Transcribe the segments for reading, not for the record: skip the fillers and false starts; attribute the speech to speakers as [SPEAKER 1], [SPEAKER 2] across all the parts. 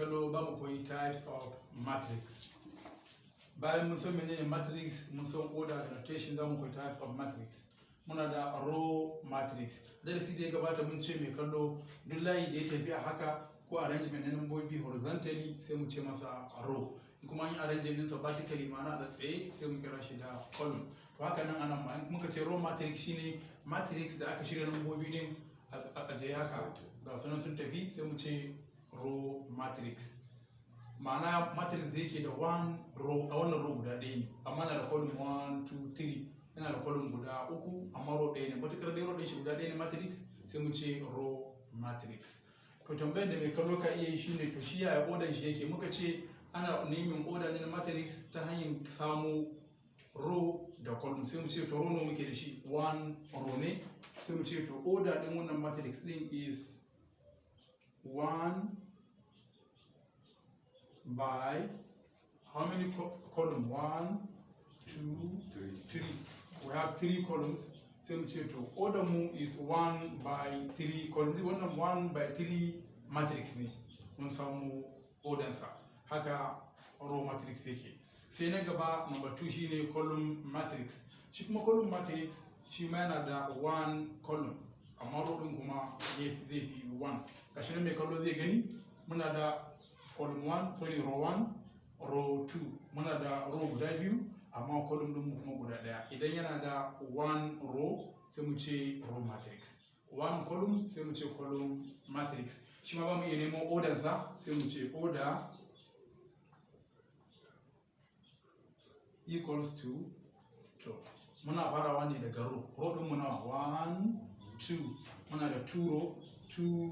[SPEAKER 1] kallo za mu koyi types of matrix. Bayan mun san menene matrix, mun san order da notation, za mu koyi types of matrix. Muna da row matrix. Darasi da ya gabata mun ce mai kallo duk layi da ya tafi a haka ko arrangement na nambobi horizontally sai mu ce masa row. Kuma an yi arrangement ɗinsa vertically ma'ana da tsaye sai mu kira shi da column. To haka nan anan ma muka ce row matrix shine matrix da aka shirya nambobi din a ajiye haka ga sunan sun tafi sai mu ce row matrix. Ma'ana matrix da yake da one row a wannan row guda ɗaya ne amma na da column 1 2 3 yana da column guda uku amma row ɗaya ne matukar dai row ɗin shi guda ɗaya ne matrix sai mu ce row matrix. To tambayar da mai kallo ka iya yi shine to shi yaya order shi yake. Muka ce ana neman order ne na matrix ta hanyar samu row da column sai mu ce to row nawa muke da shi 1 row ne sai mu ce to order din wannan matrix din is 1 by how many column 1 2 3 we have 3 columns sai mu ce to order mu is 1 by 3 columns wannan 1 by 3 matrix ne mun samu order sa haka row matrix yake. Sai na gaba number 2 shine column matrix. Shi kuma column matrix shi ma yana da 1 column amma row din kuma zai fi 1. Gashi nan mai kallo zai gani muna da column 1 sorry row 1 row 2 muna da row guda biyu amma column din mu kuma guda daya. Idan yana da 1 row sai mu ce row matrix, 1 column sai mu ce column matrix. Shi ma ba mu iya neman order sa sai mu ce order equals to muna farawa ne daga row din mu nawa 1 2 muna da 2 row 2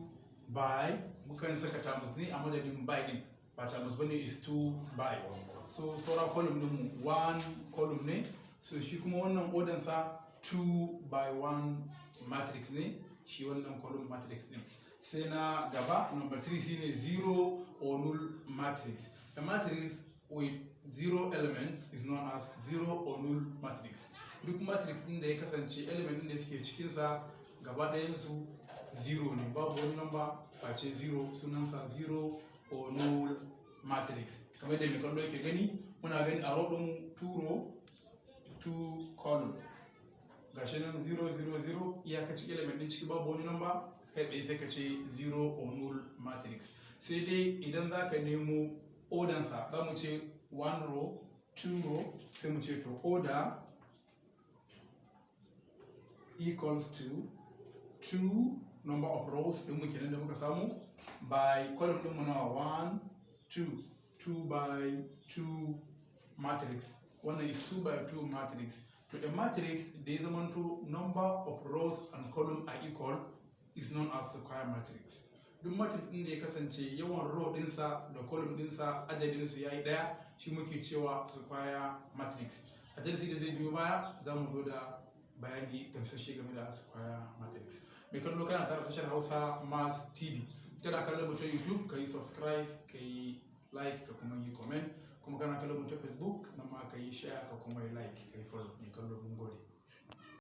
[SPEAKER 1] by mukan saka tamus ne a madadin by din ba tamus bane is 2 by so saura column din mu 1 column ne so shi kuma wannan order sa 2 by 1 matrix ne shi wannan column matrix din. Sai na gaba number 3 shine zero or null matrix. A matrix with 0 element is known as zero or null matrix. Duk matrix din da ya kasance element din da suke cikin sa gaba ɗayan su 0 ne babu wani number face 0 sunansa zero or null matrix. Kamar da mai kallo yake gani muna gani a row din 2 row 2 column gashi nan 0 0 0 iyakacin element din ciki babu wani number kai tsaye sai ka ce zero or null matrix. Sai dai idan za ka nemo order sa za mu ce 1 row 2 row sai mu ce to order equals to 2 number of rows din mu kenan da muka samu by column din mu na 1 2 2 by 2 matrix. Wannan is 2 by 2 matrix. To a matrix da ya zamanto number of rows and column are equal is known as square matrix. Duk matrix din da ya kasance yawan row dinsa da column dinsa adadin su yayi daya shi muke cewa square matrix. A darasi da zai biyo baya za mu zo da bayani gamsashe game da square matrix. Mai kallo kana tare da tashar Hausa Maths TV. Kana kallon mu ta YouTube ka yi subscribe ka yi like ka kuma yi comment kuma kana kallon mu ta Facebook nan ma ka yi share ka kuma yi like ka yi follow. Mai kallo mun gode.